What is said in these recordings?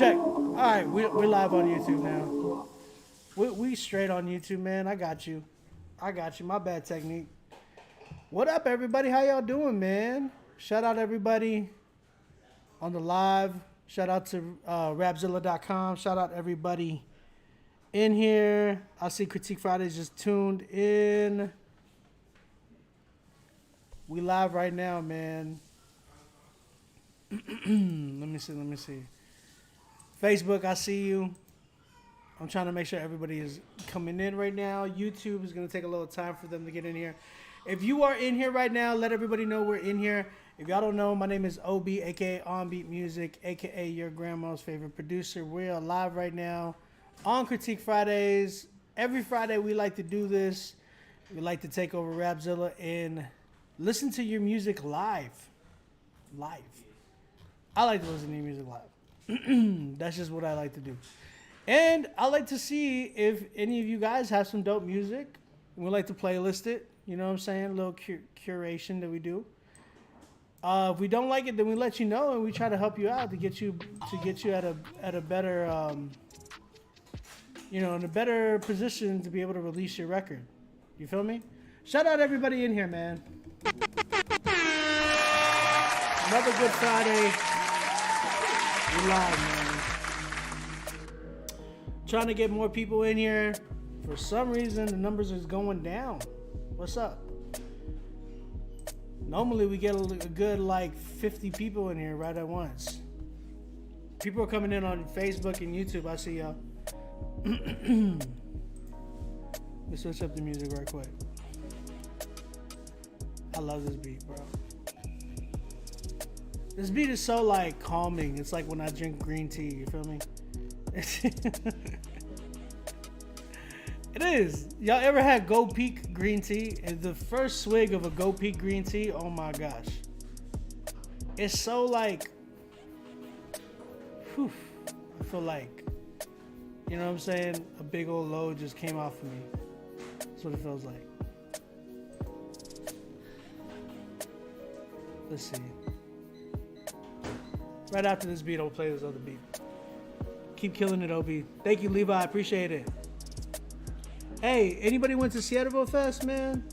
Check. All right, we're live on YouTube now. We straight on YouTube, man. I got you. My bad technique. What up, everybody? How y'all doing, man? Shout out everybody on the live. Shout out to Rapzilla.com. Shout out everybody in here. I see Critique Fridays just tuned in. We live right now, man. Let me see. Facebook, I see you. I'm trying to make sure everybody is coming in right now. YouTube is going to take a little time for them to get in here. If you are in here right now, let everybody know we're in here. If y'all don't know, my name is OB, a.k.a. On Beat Music, a.k.a. your grandma's favorite producer. We're live right now on Critique Fridays. Every Friday we like to do this. We like to take over Rapzilla and listen to your music live. I like to listen to your music live. That's just what I like to do. And I like to see if any of you guys have some dope music. We like to playlist it. You know what I'm saying? A little curation that we do. If we don't like it, then we let you know and we try to help you out to get you at a better in a better position to be able to release your record. You feel me? Shout out everybody in here, man. Another good Friday. We live, man. Trying to get more people in here. For some reason, the numbers is going down. What's up? Normally, we get a good, 50 people in here right at once. People are coming in on Facebook and YouTube. I see y'all. Let's switch up the music right quick. I love this beat, bro. This beat is so, calming. It's like when I drink green tea. You feel me? It is. Y'all ever had Go Peak green tea? And the first swig of a Go Peak green tea, oh my gosh. It's so whew, I feel like, you know what I'm saying? A big old load just came off of me. That's what it feels like. Let's see. Right after this beat, I'll play this other beat. Keep killing it, OB. Thank you, Levi. I appreciate it. Hey, anybody went to Seattleville Fest, man?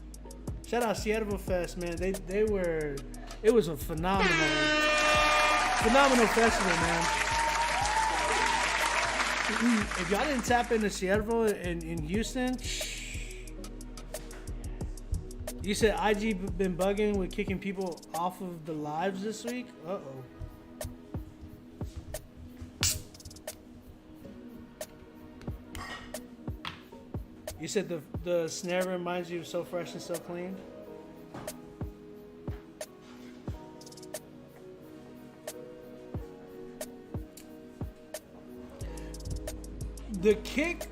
Shout out Seattleville Fest, man. They were, it was a phenomenal festival, man. If y'all didn't tap into Seattleville in Houston, you said IG been bugging with kicking people off of the lives this week? Uh-oh. You said the snare reminds you of So Fresh and So Clean? The kick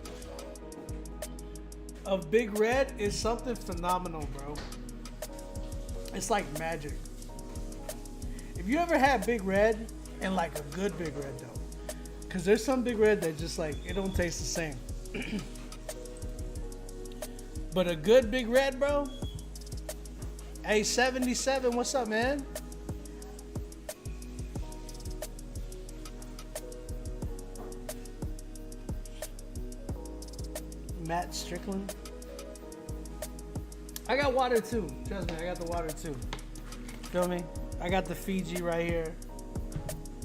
of Big Red is something phenomenal, bro. It's like magic. If you ever had Big Red, and a good Big Red though, because there's some Big Red that just it don't taste the same. But a good Big Red, bro. Hey, 77, what's up, man? Matt Strickland. I got water too. Trust me, I got the water too. Feel me? I got the Fiji right here.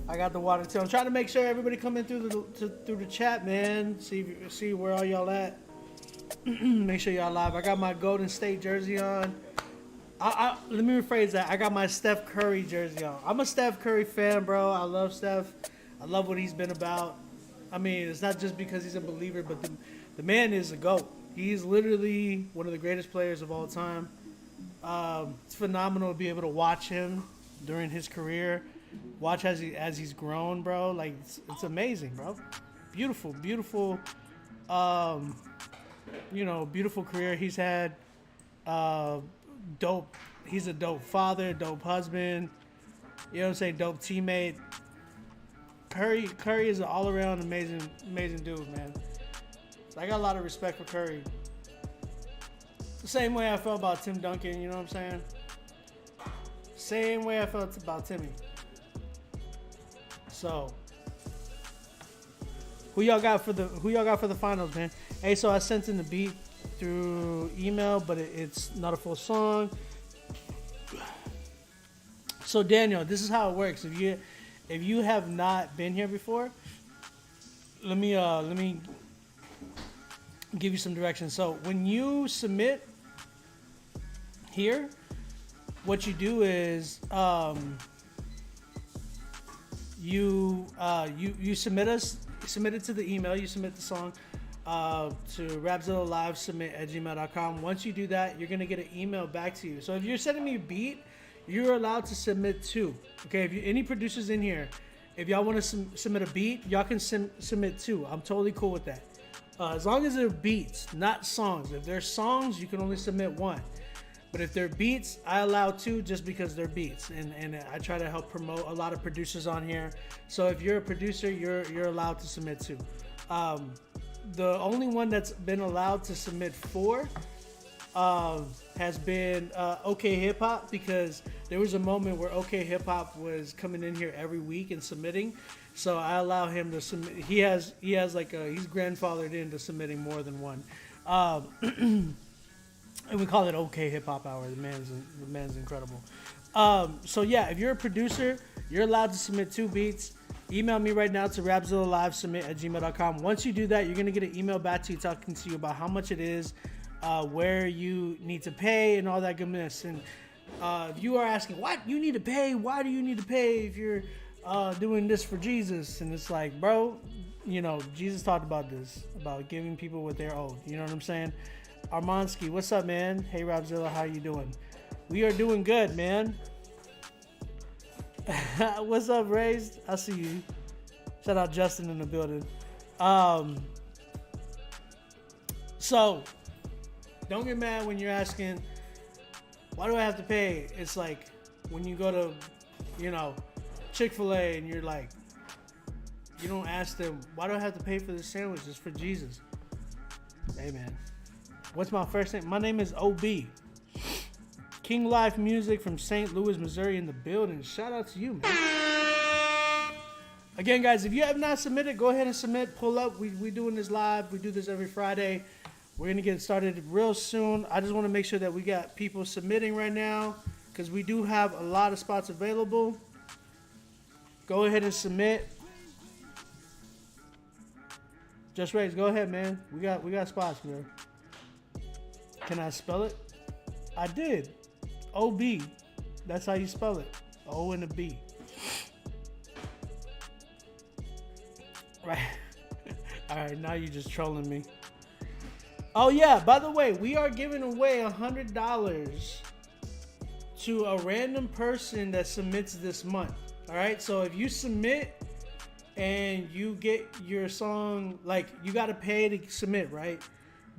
I got the water too. I'm trying to make sure everybody coming through the chat, man. See where all y'all at. Make sure y'all live. I got my Golden State jersey on. Let me rephrase that. I got my Steph Curry jersey on. I'm a Steph Curry fan, bro. I love Steph. I love what he's been about. I mean, it's not just because he's a believer, but the man is a GOAT. He's literally one of the greatest players of all time. It's phenomenal to be able to watch him during his career. Watch as he's grown, bro. It's amazing, bro. Beautiful. Beautiful career he's had. Dope. He's a dope father, dope husband. You know what I'm saying? Dope teammate. Curry is an all-around amazing dude, man. So I got a lot of respect for Curry. The same way I felt about Tim Duncan, you know what I'm saying? Same way I felt about Timmy. So, Who y'all got for the finals, man? Hey, so I sent in the beat through email, but it's not a full song. So Daniel, this is how it works. If you have not been here before, let me give you some directions. So when you submit here, what you do is you submit it to the email. You submit the song to Rapzilla Live @gmail.com. Once you do that, you're gonna get an email back to you. So if you're sending me a beat, you're allowed to submit 2. Okay, if any producers in here, if y'all want to submit a beat, y'all can submit 2. I'm totally cool with that. As long as they're beats, not songs. If they're songs, you can only submit 1. But if they're beats, I allow 2 just because they're beats. And I try to help promote a lot of producers on here. So if you're a producer, you're allowed to submit 2. The only one that's been allowed to submit 4 has been OK Hip Hop, because there was a moment where OK Hip Hop was coming in here every week and submitting, so I allow him to submit. He's grandfathered into submitting more than 1, and we call it OK Hip Hop Hour. The man's incredible. So yeah, if you're a producer, you're allowed to submit 2 beats. Email me right now to rapzillalivesubmit@gmail.com. Once you do that, you're gonna get an email back to you talking to you about how much it is, where you need to pay, and all that goodness. And if you are asking, what you need to pay? Why do you need to pay if you're doing this for Jesus? And it's like, bro, Jesus talked about this, about giving people what they're owed. You know what I'm saying? Armansky, what's up, man? Hey, Rapzilla, how you doing? We are doing good, man. What's up, Raised? I see you. Shout out Justin in the building. So don't get mad when you're asking, why do I have to pay? It's like when you go to, Chick-fil-A and you're like, you don't ask them, why do I have to pay for this sandwich? It's for Jesus. Hey, man. What's my first name? My name is OB. King Life Music from St. Louis, Missouri in the building. Shout out to you, man. Again, guys, if you have not submitted, go ahead and submit. Pull up. We doing this live. We do this every Friday. We're going to get started real soon. I just want to make sure that we got people submitting right now, because we do have a lot of spots available. Go ahead and submit. Just Raise, go ahead, man. We got spots, man. Can I spell it? I did. OB. That's how you spell it. O and a B. Right. All right, now you're just trolling me. Oh yeah, by the way, we are giving away $100 to a random person that submits this month. All right, so if you submit and you get your song, like, you got to pay to submit, right?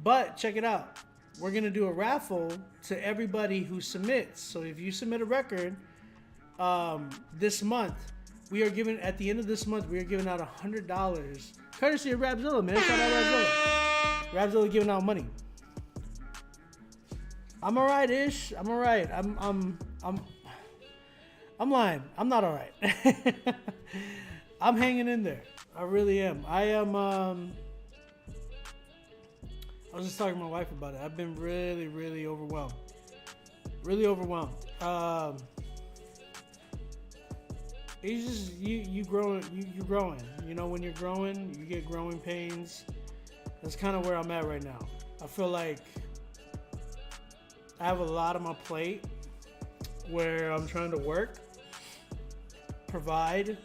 But check it out. We're going to do a raffle to everybody who submits. So if you submit a record this month, we are giving, at the end of this month, we are giving out $100 courtesy of Rapzilla, man. Shout out Rapzilla. Rapzilla giving out money. I'm all right-ish. I'm all right. I'm lying. I'm not all right. I'm hanging in there. I really am. I was just talking to my wife about it. I've been really, really overwhelmed. Really overwhelmed. It's just you growing. You're growing. When you're growing, you get growing pains. That's kind of where I'm at right now. I feel like I have a lot on my plate where I'm trying to work, provide,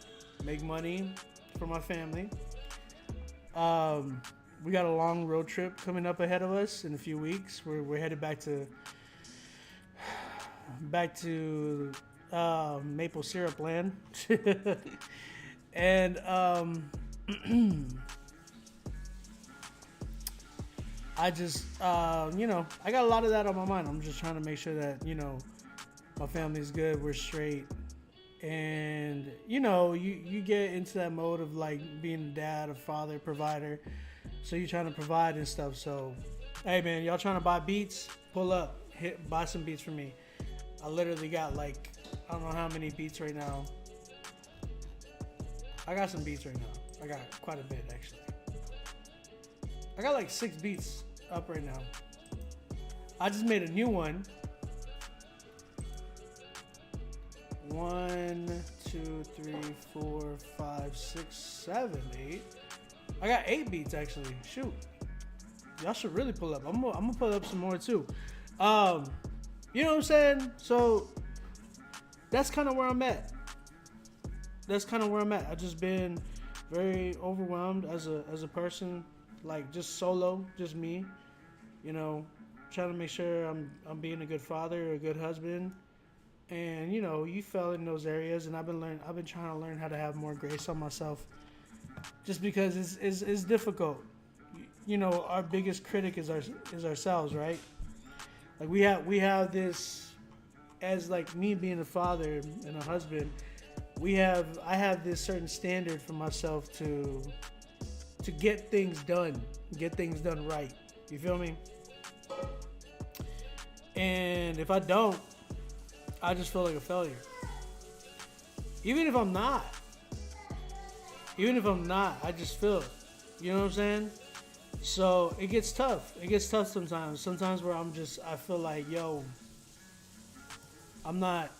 make money for my family. We got a long road trip coming up ahead of us in a few weeks. We're headed back to maple syrup land. And I just I got a lot of that on my mind. I'm just trying to make sure that my family's good, we're straight. And you get into that mode of like being a dad, a father, provider. So you're trying to provide and stuff. So, hey man, y'all trying to buy beats? Pull up, buy some beats from me. I literally got like, I don't know how many beats right now. I got some beats right now. I got quite a bit actually. I got like 6 beats up right now. I just made a new one. 1, 2, 3, 4, 5, 6, 7, 8. I got 8 beats actually. Shoot. Y'all should really pull up. I'm gonna pull up some more too. You know what I'm saying? So that's kind of where I'm at. I've just been very overwhelmed as a person, like just solo, just me. You know, trying to make sure I'm being a good father, a good husband, and you know, you fell in those areas, and I've been trying to learn how to have more grace on myself, just because it's difficult. You know, our biggest critic is ourselves, right? Like we have this, as like me being a father and a husband, I have this certain standard for myself to get things done right. You feel me? And if I don't, I just feel like a failure. Even if I'm not, I just feel it. You know what I'm saying? So it gets tough. Sometimes. Sometimes where I feel like, yo, I'm not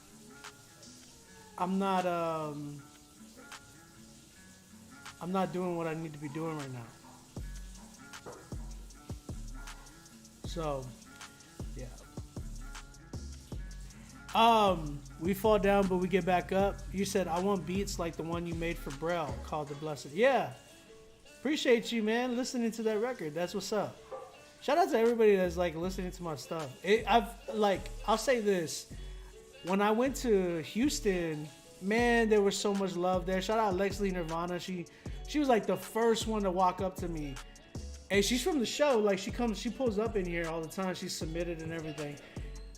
doing what I need to be doing right now. So, yeah. We fall down, but we get back up. You said, I want beats like the one you made for Braille called The Blessed. Yeah. Appreciate you, man, listening to that record. That's what's up. Shout out to everybody that's like listening to my stuff. I'll say this. When I went to Houston, man, there was so much love there. Shout out Lexley Nirvana. She was like the first one to walk up to me. And she's from the show. Like she pulls up in here all the time. She's submitted and everything.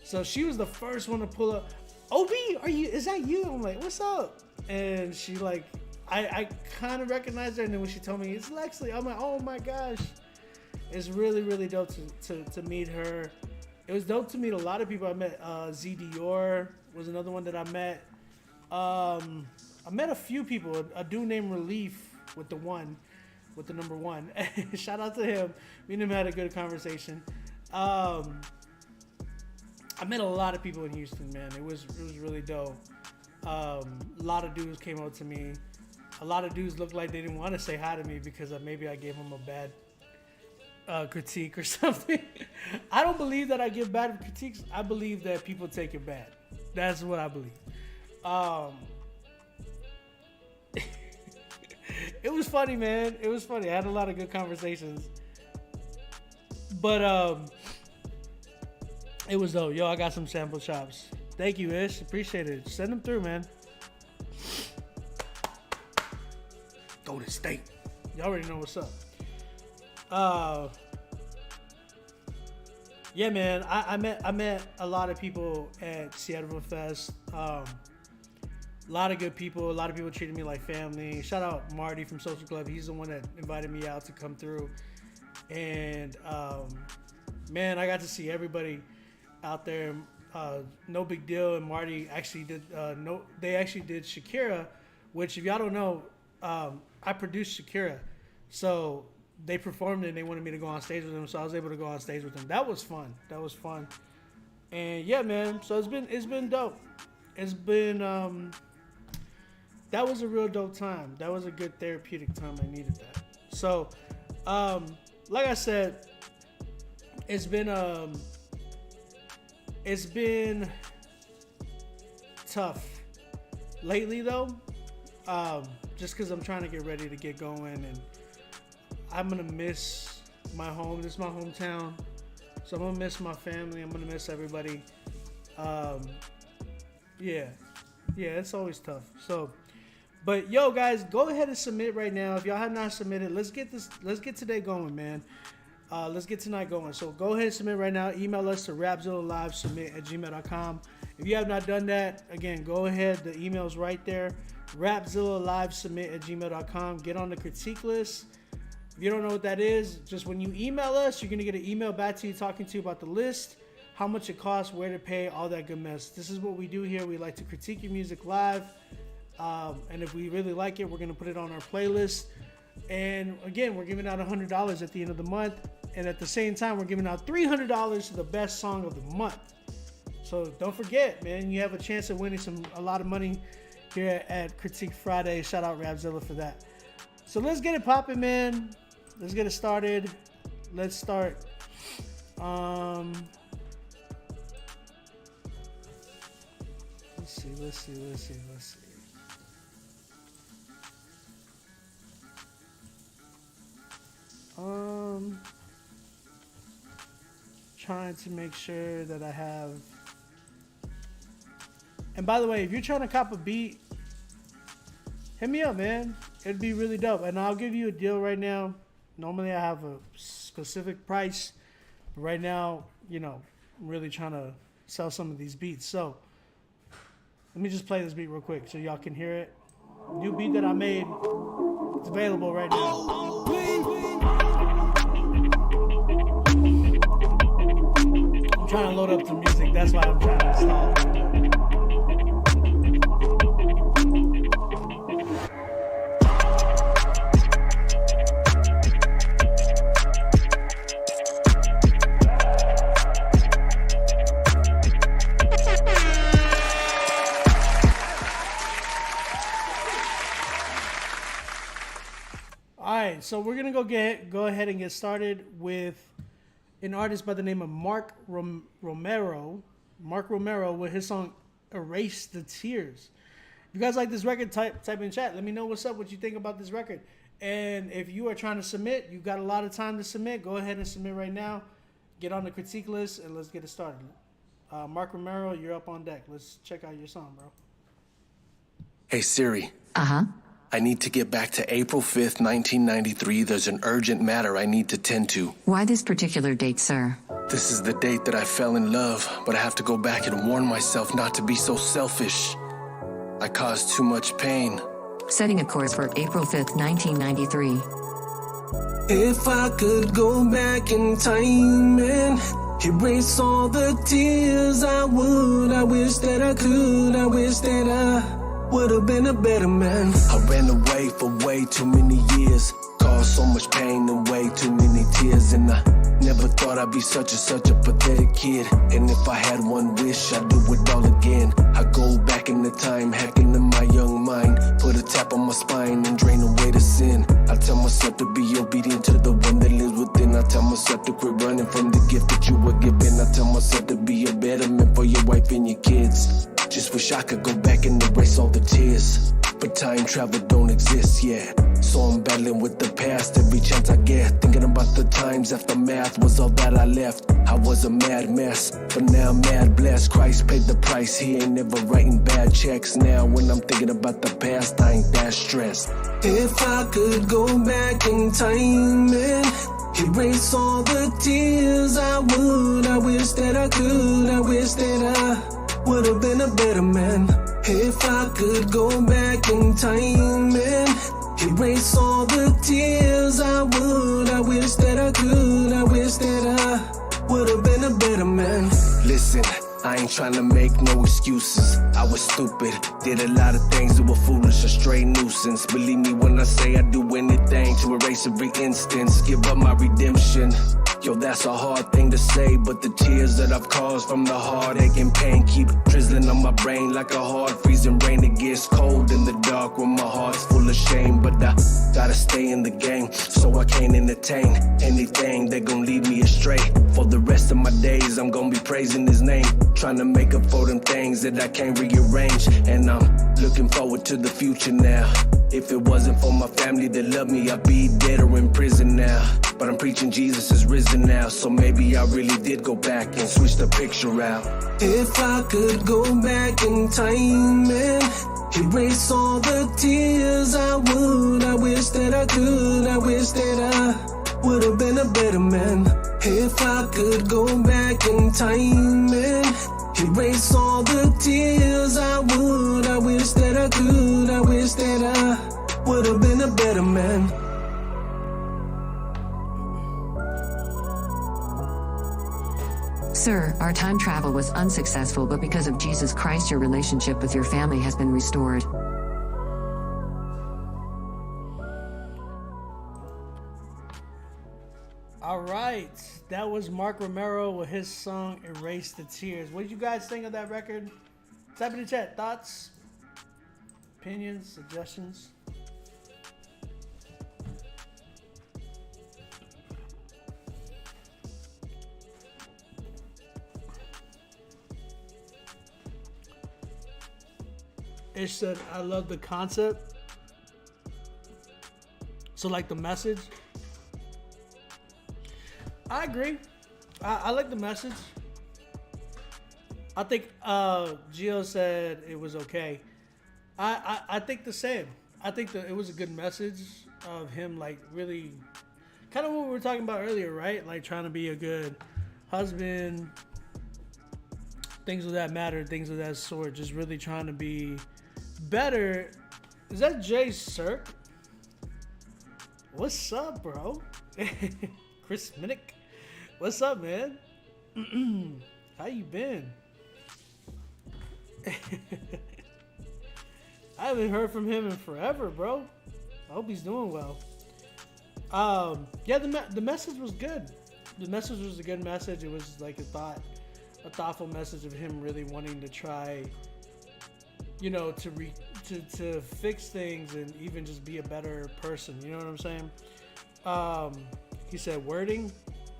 So she was the first one to pull up. Obi, is that you? I'm like, what's up? And she like, I kind of recognized her. And then when she told me it's Lexley, I'm like, oh my gosh. It's really, really dope to meet her. It was dope to meet a lot of people. I met Z Dior was another one that I met. I met a few people. A dude named Relief with the number 1. Shout out to him. Me and him had a good conversation. I met a lot of people in Houston, man. It was really dope. A lot of dudes came up to me. A lot of dudes looked like they didn't want to say hi to me because maybe I gave them a bad critique or something. I don't believe that I give bad critiques. I believe that people take it bad. That's what I believe. It was funny, man. It was funny. I had a lot of good conversations. But it was dope. Yo, I got some sample chops. Thank you, Ish. Appreciate it. Send them through, man. Golden State. Y'all already know what's up. Yeah, man. I met a lot of people at Seattle Fest. A lot of good people. A lot of people treated me like family. Shout out Marty from Social Club. He's the one that invited me out to come through. And man, I got to see everybody out there. No big deal. And Marty actually did. They actually did Shakira, which if y'all don't know, I produced Shakira. So they performed it and they wanted me to go on stage with them, so I was able to go on stage with them. That was fun. And yeah, man. So it's been dope. It's been that was a real dope time. That was a good therapeutic time. I needed that. So like I said, it's been tough lately though. Just because I'm trying to get ready to get going, and I'm going to miss my home. This is my hometown. So I'm going to miss my family. I'm going to miss everybody. Yeah, it's always tough. So, but yo, guys, go ahead and submit right now. If y'all have not submitted, let's get today going, man. Let's get tonight going. So go ahead and submit right now. Email us to rapzillalivesubmit@gmail.com. If you have not done that, again, go ahead. The email's right there. rapzillalivesubmit@gmail.com. Get on the critique list. If you don't know what that is, just when you email us, you're going to get an email back to you talking to you about the list, how much it costs, where to pay, all that good mess. This is what we do here. We like to critique your music live. And if we really like it, we're going to put it on our playlist. And again, we're giving out $100 at the end of the month. And at the same time, we're giving out $300 to the best song of the month. So don't forget, man, you have a chance of winning a lot of money here at Critique Friday. Shout out Rapzilla for that. So let's get it popping, man. Let's get it started. Let's start. Let's see. Trying to make sure that I have. And by the way, if you're trying to cop a beat, hit me up, man. It'd be really dope. And I'll give you a deal right now. Normally I have a specific price. But right now, I'm really trying to sell some of these beats. So let me just play this beat real quick so y'all can hear it. New beat that I made. It's available right now. I'm trying to load up the music. That's why I'm trying to install it. So we're gonna go ahead and get started with an artist by the name of Mark Romero. Mark Romero with his song "Erase the Tears." If you guys like this record, type in chat. Let me know what's up, what you think about this record. And if you are trying to submit, you've got a lot of time to submit. Go ahead and submit right now. Get on the critique list and let's get it started. Mark Romero, you're up on deck. Let's check out your song, bro. Hey Siri. Uh-huh. I need to get back to April 5th, 1993. There's an urgent matter I need to tend to. Why this particular date, sir? This is the date that I fell in love, but I have to go back and warn myself not to be so selfish. I caused too much pain. Setting a course for April 5th, 1993. If I could go back in time and erase all the tears, I would. I wish that I could. I wish that I would have been a better man. I ran away for way too many years, caused so much pain and way too many tears, and I never thought I'd be such a pathetic kid. And if I had one wish, I'd do it all again. I go back in the time, hacking in my young mind, put a tap on my spine and drain away the sin. I tell myself to be obedient to the one that lives within. I tell myself to quit running from the gift that you were given. I tell myself to be a better man for your wife and your kids. Just wish I could go back and erase all the tears, but time travel don't exist yet. So I'm battling with the past every chance I get, thinking about the times aftermath was all that I left. I was a mad mess, but now I'm mad blessed. Christ paid the price, he ain't never writing bad checks. Now when I'm thinking about the past, I ain't that stressed. If I could go back in time and erase all the tears, I would. I wish that I could. I wish that I would have been a better man. If I could go back in time and erase all the tears, I would. I wish that I could. I wish that I would have been a better man. Listen, I ain't trying to make no excuses. I was stupid, did a lot of things that were foolish, a straight nuisance. Believe me when I say I'd do anything to erase every instance, give up my redemption. Yo, that's a hard thing to say, but the tears that I've caused from the heartache and pain keep drizzling on my brain like a hard freezing rain. It gets cold in the dark when my heart's full of shame, but I gotta stay in the game, so I can't entertain anything that gon' lead me astray. For the rest of my days, I'm gonna be praising his name, trying to make up for them things that I can't rearrange. And I'm looking forward to the future now. If it wasn't for my family that loved me, I'd be dead or in prison now. But I'm preaching Jesus is risen now, so maybe I really did go back and switch the picture out. If I could go back in time and erase all the tears, I would. I wish that I could. I wish that I would have been a better man. If I could go back in time and erase all the tears, I would. I wish that I could. I wish that I would have been a better man. Sir, our time travel was unsuccessful, but because of Jesus Christ, your relationship with your family has been restored. All right, that was Mark Romero with his song "Erase the Tears." What did you guys think of that record? Type in the chat. Thoughts, opinions, suggestions. Ish said, "I love the concept." So, like the message. I agree. I like the message. I think Gio said it was okay. I think the same. I think that it was a good message of him, like, really kind of what we were talking about earlier, right? Like trying to be a good husband, things of that matter, things of that sort. Just really trying to be better. Is that Jay Cirque? What's up, bro? Chris Minnick. What's up, man? How you been? I haven't heard from him in forever, bro. I hope he's doing well. Yeah, the message was good. The message was a good message. It was like a thoughtful message of him really wanting to try, you know, to fix things and even just be a better person. You know what I'm saying? He said wording.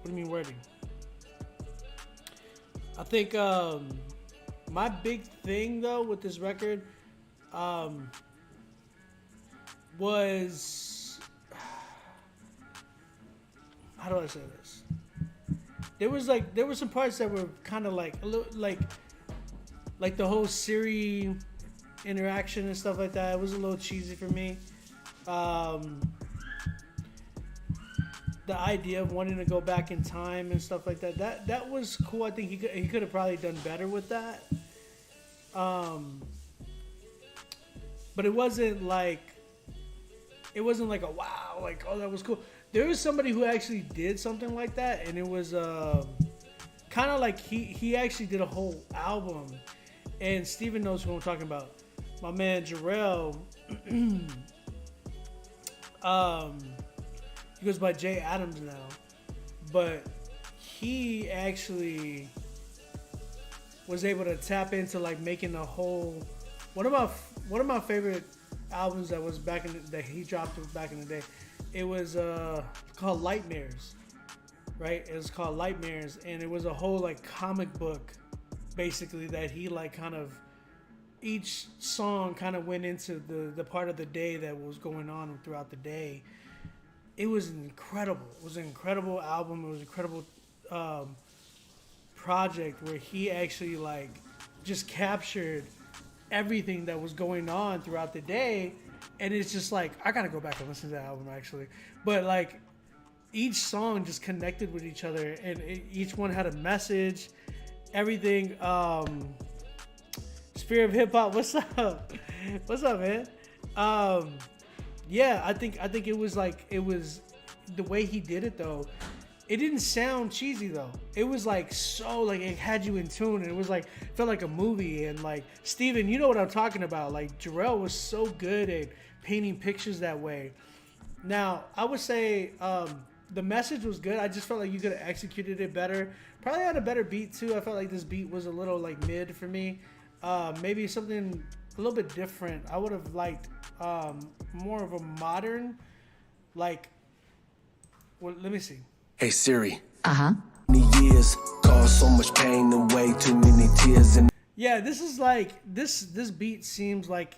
What do you mean wording? I think my big thing though with this record was, how do I say this? There were some parts that were kind of like a little like the whole Siri interaction and stuff like that. It was a little cheesy for me. The idea of wanting to go back in time and stuff like that was cool. I think he could have probably done better with that. But it wasn't like a wow, like, oh, that was cool. There was somebody who actually did something like that, and it was kind of like he actually did a whole album. And Steven knows who I'm talking about. My man Jarrell. He goes by Jay Adams now, but he actually was able to tap into like making a whole one of my favorite albums that was that he dropped back in the day. It was called Lightmares, right? It was called Lightmares, and it was a whole like comic book, basically, that he like kind of each song kind of went into the part of the day that was going on throughout the day. It was incredible. It was an incredible album. It was an incredible project where he actually like just captured everything that was going on throughout the day. And it's just like, I gotta go back and listen to that album actually. But like each song just connected with each other, and each one had a message, everything. Spirit of Hip Hop, what's up? What's up, man? Yeah, I think it was the way he did it though. It didn't sound cheesy though. It was like so like it had you in tune, and it was like felt like a movie. And like Steven, you know what I'm talking about. Like Jarrell was so good at painting pictures that way. Now I would say the message was good. I just felt like you could have executed it better. Probably had a better beat too. I felt like this beat was a little like mid for me. Maybe something a little bit different. I would have liked more of a modern, like, well, let me see. Hey Siri. Uh-huh. Years caused so much pain and way too many tears. And Yeah, this is like this beat seems like,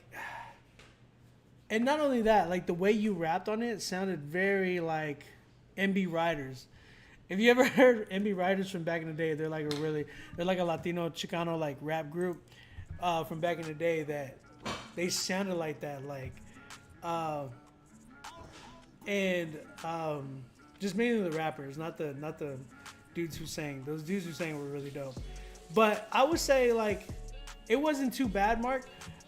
and not only that, like the way you rapped on it sounded very like MB Riders. If you ever heard MB Riders from back in the day, they're like a Latino Chicano like rap group from back in the day that they sounded like that, like just mainly the rappers, not the dudes who sang. Those dudes who sang were really dope. But I would say like it wasn't too bad, Mark.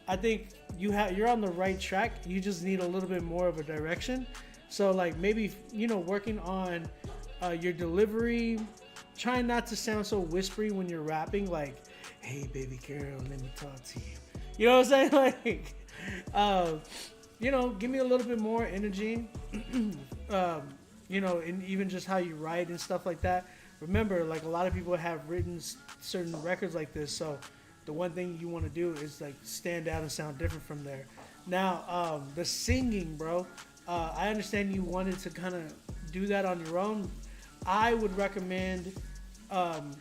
I think you're on the right track. You just need a little bit more of a direction. So like maybe, you know, working on your delivery, trying not to sound so whispery when you're rapping, like, hey baby girl, let me talk to you. You know what I'm saying? Like, you know, give me a little bit more energy. and even just how you write and stuff like that. Remember, like a lot of people have written certain records like this, so the one thing you want to do is like stand out and sound different from there. Now, the singing, bro, I understand you wanted to kind of do that on your own. I would recommend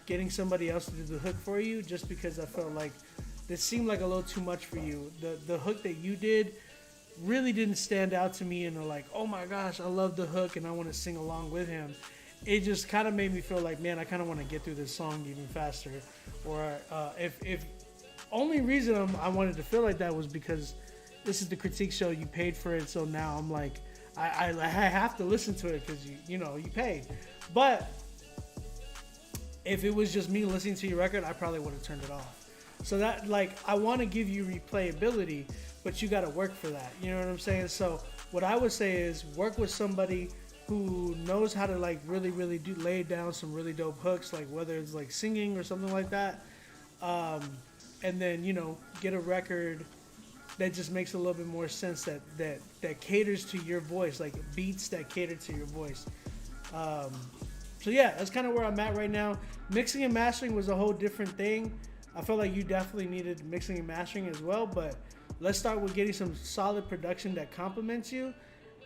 getting somebody else to do the hook for you, just because I felt like this seemed like a little too much for you. The hook that you did really didn't stand out to me, and like, oh my gosh, I love the hook and I want to sing along with him. It just kind of made me feel like, man, I kind of want to get through this song even faster. Or if only reason I wanted to feel like that was because this is the critique show, you paid for it, so now I'm like, I have to listen to it because you paid. But if it was just me listening to your record, I probably would have turned it off. So that, like, I want to give you replayability, but you got to work for that. You know what I'm saying? So what I would say is work with somebody who knows how to like really lay down some really dope hooks, like whether it's like singing or something like that, and then get a record that just makes a little bit more sense, that caters to your voice, like beats that cater to your voice. So yeah, that's kind of where I'm at right now. Mixing and mastering was a whole different thing. I felt like you definitely needed mixing and mastering as well, but let's start with getting some solid production that complements you,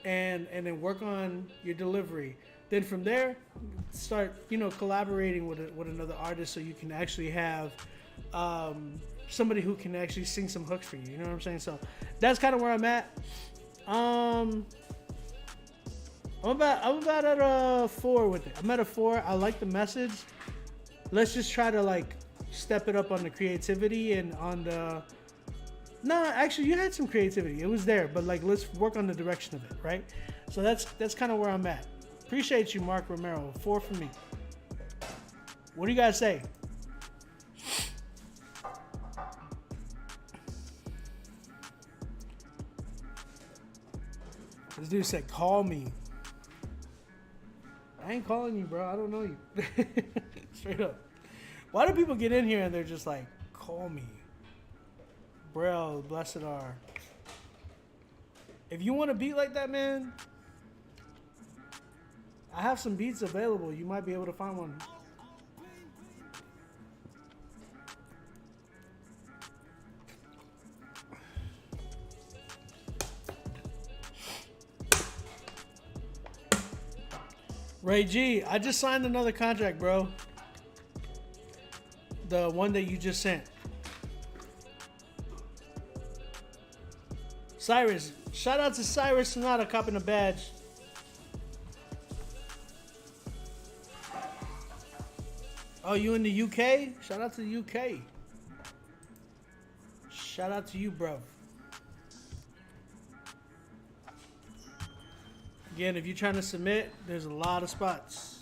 and then work on your delivery. Then from there, start collaborating with another artist, so you can actually have somebody who can actually sing some hooks for you. You know what I'm saying? So that's kind of where I'm at. I'm about at a 4 with it. I'm at a 4. I like the message. Let's just try to like step it up on the creativity and on the. No, actually, you had some creativity. It was there, but like, let's work on the direction of it, right? So that's kind of where I'm at. Appreciate you, Mark Romero. 4 for me. What do you guys say? This dude said, "Call me." I ain't calling you, bro. I don't know you. Straight up. Why do people get in here and they're just like, "Call me"? Bro, blessed are. If you want a beat like that, man, I have some beats available. You might be able to find one. Ray G, I just signed another contract, bro. The one that you just sent. Cyrus, shout out to Cyrus Sonata copping a badge. Oh, you in the UK? Shout out to the UK. Shout out to you, bro. Again, if you're trying to submit, there's a lot of spots.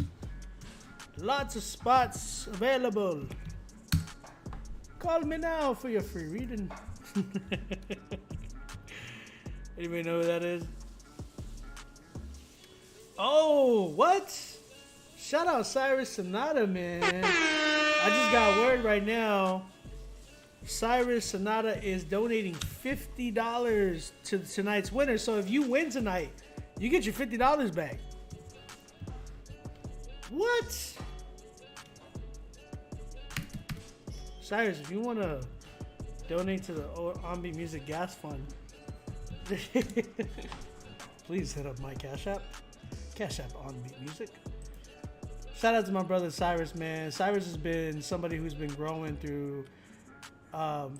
Lots of spots available. Call me now for your free reading. Anybody know who that is? Oh, what? Shout out Cyrus Sonata, man. I just got word right now. Cyrus Sonata is donating $50 to tonight's winner. So if you win tonight, you get your $50 back. What? Cyrus, if you want to donate to the Ombi Music Gas Fund, please hit up my Cash App. Cash App Ombi Music. Shout out to my brother Cyrus, man. Cyrus has been somebody who's been growing through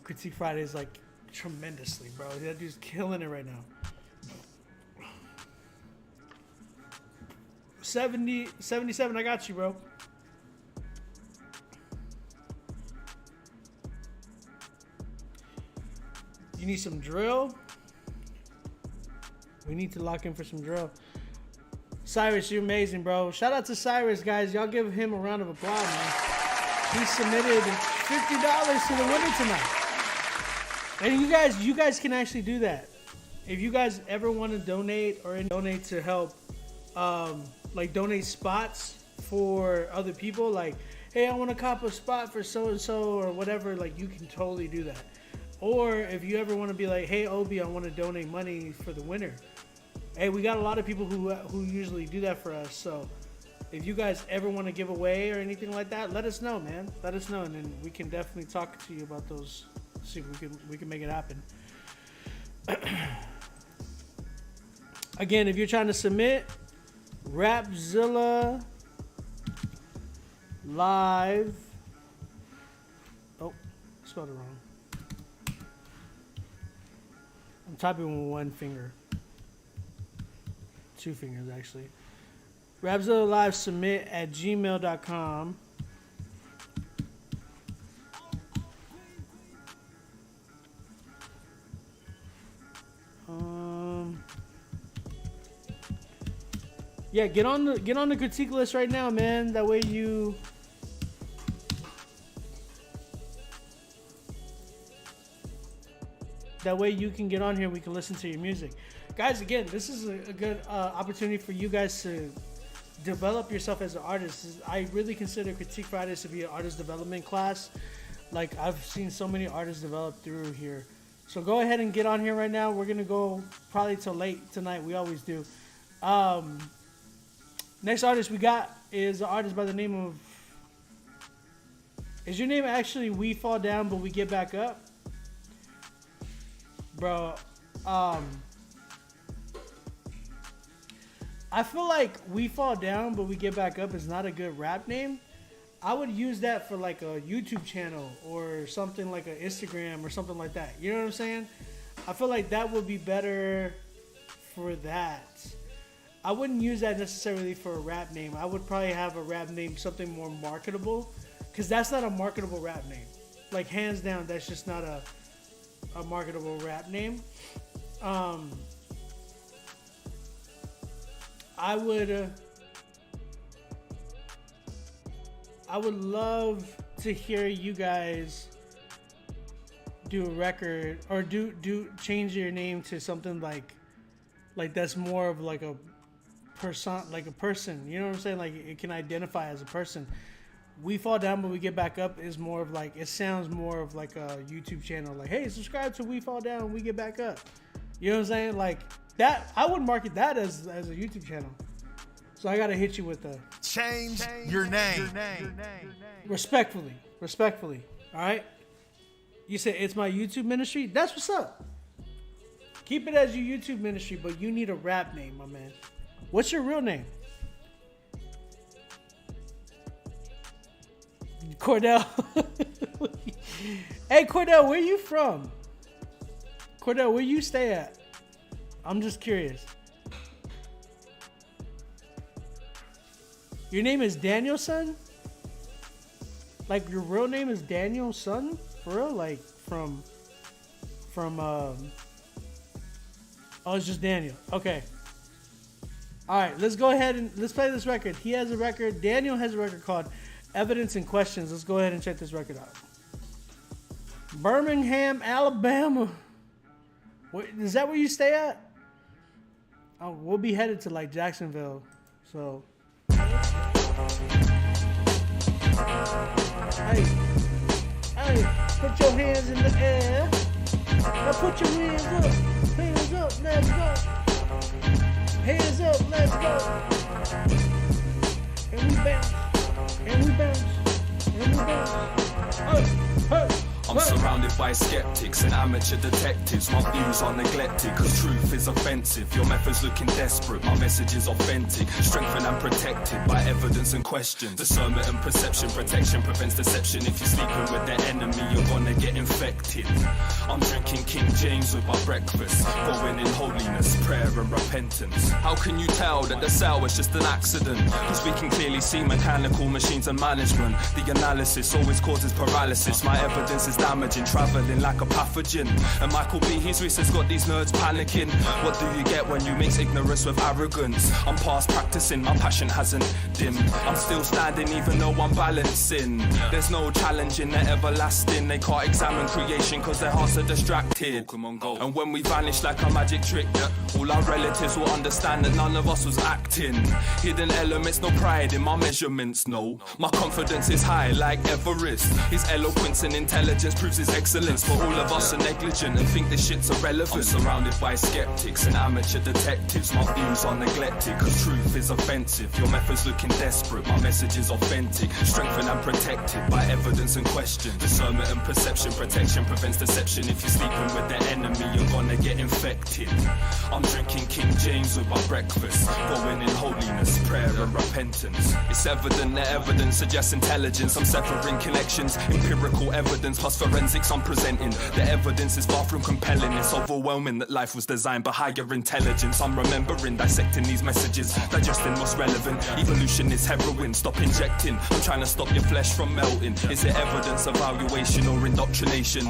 Critique Fridays like tremendously, bro. That dude's killing it right now. 77, I got you, bro. You need some drill? We need to lock in for some drill. Cyrus, you're amazing, bro. Shout out to Cyrus, guys. Y'all give him a round of applause, man. He submitted $50 to the winner tonight. And you guys can actually do that. If you guys ever want to donate or donate to help, like donate spots for other people, like, hey, I want to cop a spot for so-and-so or whatever, like, you can totally do that. Or if you ever want to be like, hey, Obi, I want to donate money for the winner, Hey, we got a lot of people who usually do that for us. So if you guys ever want to give away or anything like that, let us know, man. Let us know, and then we can definitely talk to you about those. See if we can make it happen. Again, if you're trying to submit, Rapzilla Live. Oh, spelled it wrong. I'm typing with one finger. Two fingers, actually. Rapzilla Live submit at gmail.com. Yeah, get on the critique list right now, man. That way you can get on here. We can listen to your music. Guys, again, this is a good opportunity for you guys to develop yourself as an artist. I really consider Critique Fridays to be an artist development class. Like, I've seen so many artists develop through here. So go ahead and get on here right now. We're going to go probably till late tonight. We always do. Next artist we got is an artist by the name of... Is your name actually We Fall Down But We Get Back Up? Bro, I feel like We Fall Down But We Get Back Up is not a good rap name. I would use that for like a YouTube channel or something like an Instagram or something like that. You know what I'm saying? I feel like that would be better for that. I wouldn't use that necessarily for a rap name. I would probably have a rap name something more marketable, because that's not a marketable rap name. Like, hands down, that's just not a marketable rap name. I would love to hear you guys do a record or change your name to something like that's more of like a person, you know what I'm saying? Like, it can identify as a person. We Fall Down But We Get Back Up is more of like, it sounds more of like a YouTube channel. Like, hey, subscribe to We Fall Down We Get Back Up. You know what I'm saying? Like that, I would market that as a YouTube channel. So I gotta hit you with a change your name. Respectfully. All right. You say it's my YouTube ministry. That's what's up. Keep it as your YouTube ministry, but you need a rap name, my man. What's your real name? Cordell. Hey, Cordell, where you from? Cordell, where you stay at? I'm just curious. Your name is Danielson? Like, your real name is Danielson? For real? Like, from oh, it's just Daniel. Okay. All right, let's go ahead and let's play this record. He has a record. Daniel has a record called Evidence and Questions. Let's go ahead and check this record out. Birmingham, Alabama. Is that where you stay at? Oh, we'll be headed to like Jacksonville. So. Hey, put your hands in the air. Now put your hands up. Hands up, let's go. Hands up, let's go. And we bounce. And we bounce. And we bounce. I'm surrounded by skeptics and amateur detectives. My views are neglected cause truth is offensive. Your methods looking desperate, my message is authentic. Strengthened and protected by evidence and questions. Discernment and perception, protection prevents deception. If you're sleeping with the enemy, you're gonna get infected. I'm drinking King James with my breakfast, going in holiness, prayer and repentance. How can you tell that the cell was just an accident? Cause we can clearly see mechanical machines and management. The analysis always causes paralysis. My evidence is damaging, travelling like a pathogen. And Michael B. his research got these nerds panicking. What do you get when you mix ignorance with arrogance? I'm past practicing, my passion hasn't dimmed. I'm still standing even though I'm balancing. There's no challenging, they're everlasting. They can't examine creation cause their hearts are distracted. And when we vanish like a magic trick, all our relatives will understand that none of us was acting. Hidden elements, no pride in my measurements, no. My confidence is high like Everest. His eloquence and intelligence proves his excellence. But all of us are negligent and think this shit's irrelevant. I'm surrounded by skeptics and amateur detectives. My views are neglected, cause truth is offensive. Your methods looking desperate, my message is authentic. Strengthened and protected by evidence and question. Discernment and perception, protection prevents deception. If you're sleeping with the enemy, you're gonna get infected. I'm drinking King James with my breakfast, going in holiness, prayer and repentance. It's evident that evidence suggests intelligence. I'm severing connections, empirical evidence plus forensics I'm presenting. The evidence is far from compelling. It's overwhelming that life was designed by higher intelligence. I'm remembering, dissecting these messages, digesting what's relevant. Evolution is heroin, stop injecting. I'm trying to stop your flesh from melting. Is it evidence, evaluation or indoctrination?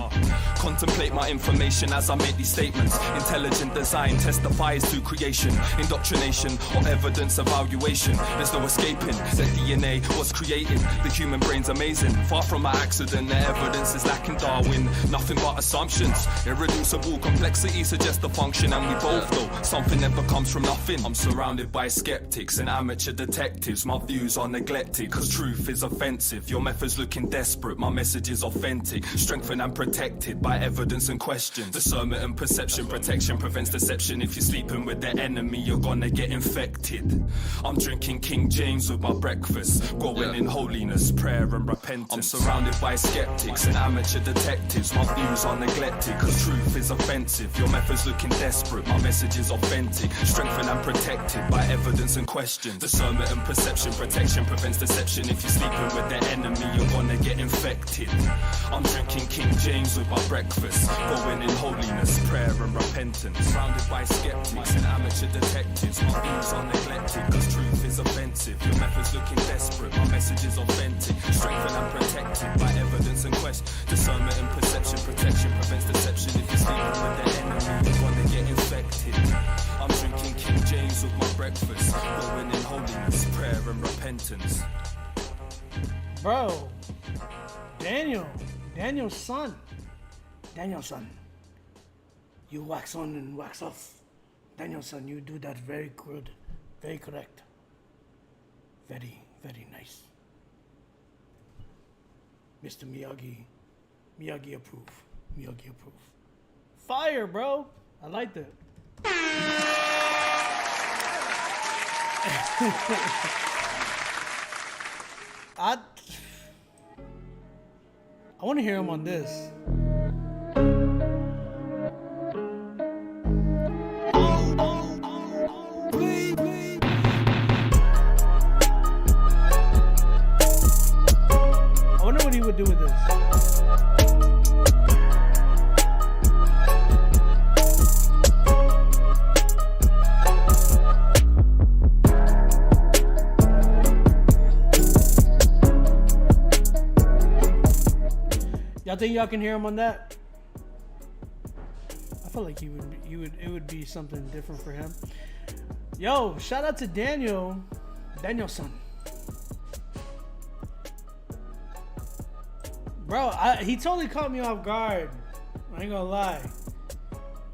Contemplate my information as I make these statements. Intelligent design testifies to creation. Indoctrination or evidence evaluation. There's no escaping that DNA was created. The human brain's amazing. Far from an accident, the evidence is lacking. Darwin, nothing but assumptions. Irreducible complexity suggests the function, and we both know something never comes from nothing. I'm surrounded by skeptics and amateur detectives. My views are neglected, cause truth is offensive. Your methods looking desperate, my message is authentic. Strengthened and protected by evidence and questions. Discernment and perception, protection prevents deception. If you're sleeping with the enemy, you're gonna get infected. I'm drinking King James with my breakfast, growing in holiness, prayer and repentance. I'm surrounded by skeptics and amateur detectives. My views are neglected, cause truth is offensive. Your methods looking desperate, my message is authentic. Strengthened and protected by evidence and questions. Discernment and perception, protection prevents deception. If you're sleeping with the enemy, you're gonna get infected. I'm drinking King James with my breakfast, going in holiness, prayer and repentance. Surrounded by skeptics and amateur detectives. My views are neglected, cause truth is offensive. Your methods looking desperate, my message is authentic. Strengthened and protected by evidence and questions. Discernment and perception, protection prevents deception. If you're sleeping with the enemy, you're gonna get infected. I'm drinking King James with my breakfast, going in holiness, prayer and repentance. Bro, Danielson. You wax on and wax off. Danielson, you do that very good, very correct. Very, very nice. Mr. Miyagi approve. Fire, bro. I like that. I want to hear him on this. I wonder what he would do with this. Y'all think y'all can hear him on that? I feel like it would be something different for him. Yo, shout out to Danielson. Bro, he totally caught me off guard. I ain't gonna lie.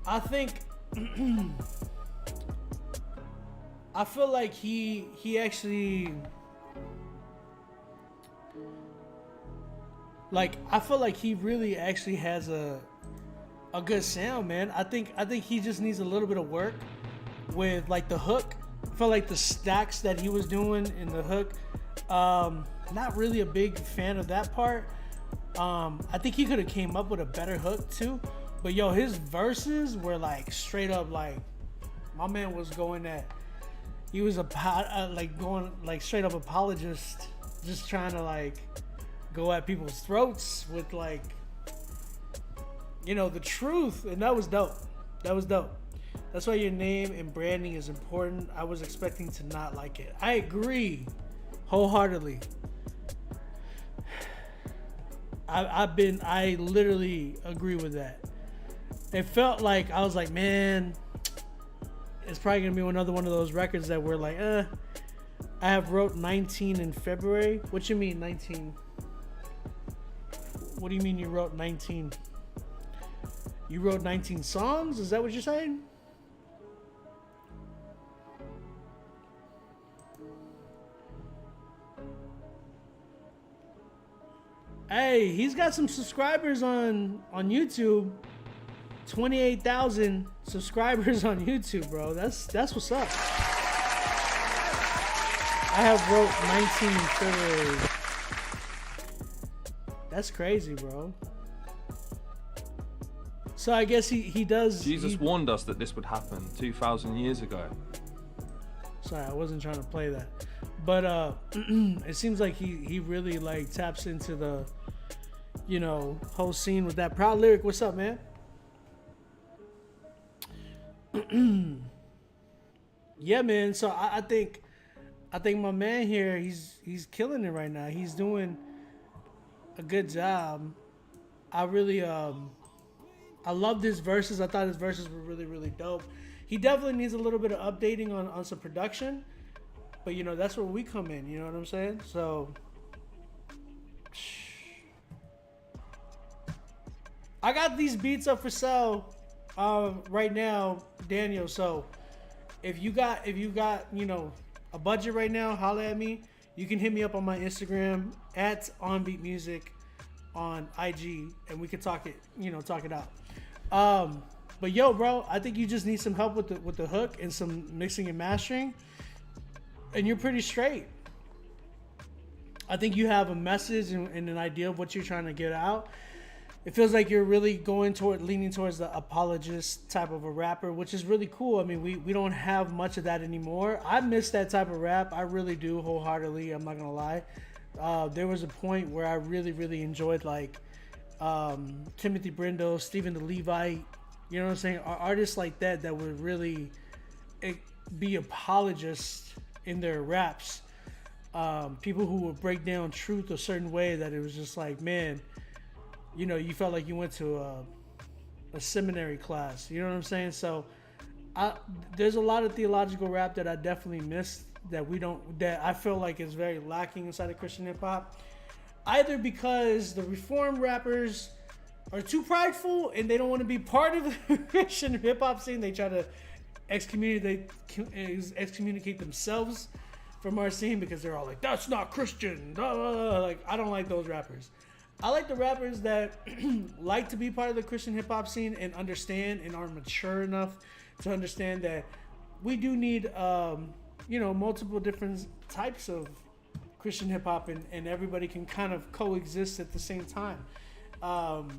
I think I feel like he actually, like, I feel like he really actually has a good sound, man. I think he just needs a little bit of work with like the hook. I feel like the stacks that he was doing in the hook, not really a big fan of that part. I think he could have came up with a better hook too. But yo, his verses were like straight up, like my man was going at, he was like going like straight up apologist, just trying to like go at people's throats with like, you know, the truth. And that was dope. That's why your name and branding is important. I was expecting to not like it. I agree wholeheartedly. I literally agree with that. It felt like, I was like, man, it's probably gonna be another one of those records that we're like, I have wrote 19 in February. What you mean 19? What do you mean you wrote 19? You wrote 19 songs? Is that what you're saying? Hey, he's got some subscribers on YouTube. 28,000 subscribers on YouTube, bro. That's what's up. I have wrote 19 February. That's crazy, bro. So I guess he does. Jesus warned us that this would happen 2,000 years ago. Sorry, I wasn't trying to play that, but it seems like he really like taps into the, you know, whole scene with that Proud Lyric. What's up, man? Yeah, man. So I think my man here, he's killing it right now. He's doing a good job. I really I loved his verses. I thought his verses were really, really dope. He definitely needs a little bit of updating on some production, but you know, that's where we come in, you know what I'm saying? So I got these beats up for sale right now, Daniel. So if you got, you know, a budget right now, holla at me. You can hit me up on my Instagram at OnBeatMusic on IG, and we can talk it out. But yo, bro, I think you just need some help with the hook and some mixing and mastering, and you're pretty straight. I think you have a message and an idea of what you're trying to get out. It feels like you're really leaning towards the apologist type of a rapper, which is really cool. I mean, we don't have much of that anymore. I miss that type of rap. I really do, wholeheartedly. I'm not gonna lie. There was a point where I really, really enjoyed like Timothy Brindle, Stephen the Levite. You know what I'm saying? Artists like that would really be apologists in their raps. People who would break down truth a certain way that it was just like, man, you know, you felt like you went to a seminary class. You know what I'm saying? So there's a lot of theological rap that I definitely missed that I feel like is very lacking inside of Christian hip hop. Either because the reformed rappers are too prideful and they don't want to be part of the Christian hip hop scene. They try to excommunicate themselves from our scene because they're all like, that's not Christian. Like, I don't like those rappers. I like the rappers that like to be part of the Christian hip hop scene and understand and are mature enough to understand that we do need, you know, multiple different types of Christian hip hop and everybody can kind of coexist at the same time.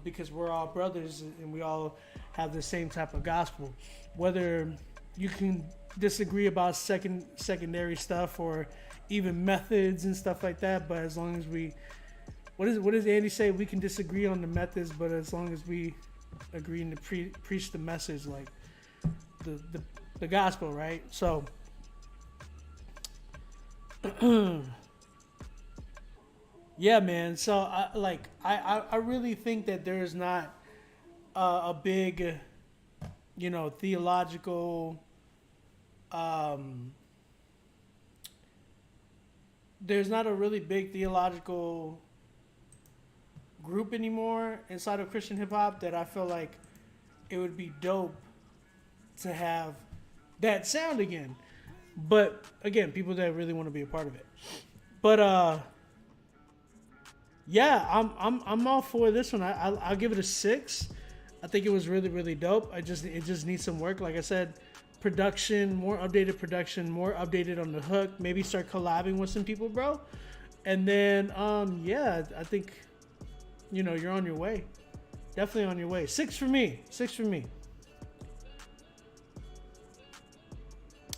Because we're all brothers and we all have the same type of gospel. Whether you can disagree about secondary stuff or even methods and stuff like that, but as long as what does Andy say? We can disagree on the methods, but as long as we agree to preach the message, like the gospel, right? So yeah, man. So I really think that there's not a big, you know, theological. There's not a really big theological group anymore inside of Christian hip hop that I feel like it would be dope to have that sound again. But again, people that really want to be a part of it. But yeah, I'm all for this one. I'll give it a 6. I think it was really, really dope. It just needs some work. Like I said, production, more updated on the hook. Maybe start collabing with some people, bro. And then yeah, I think, you know, you're on your way. Definitely on your way. 6 for me. 6 for me.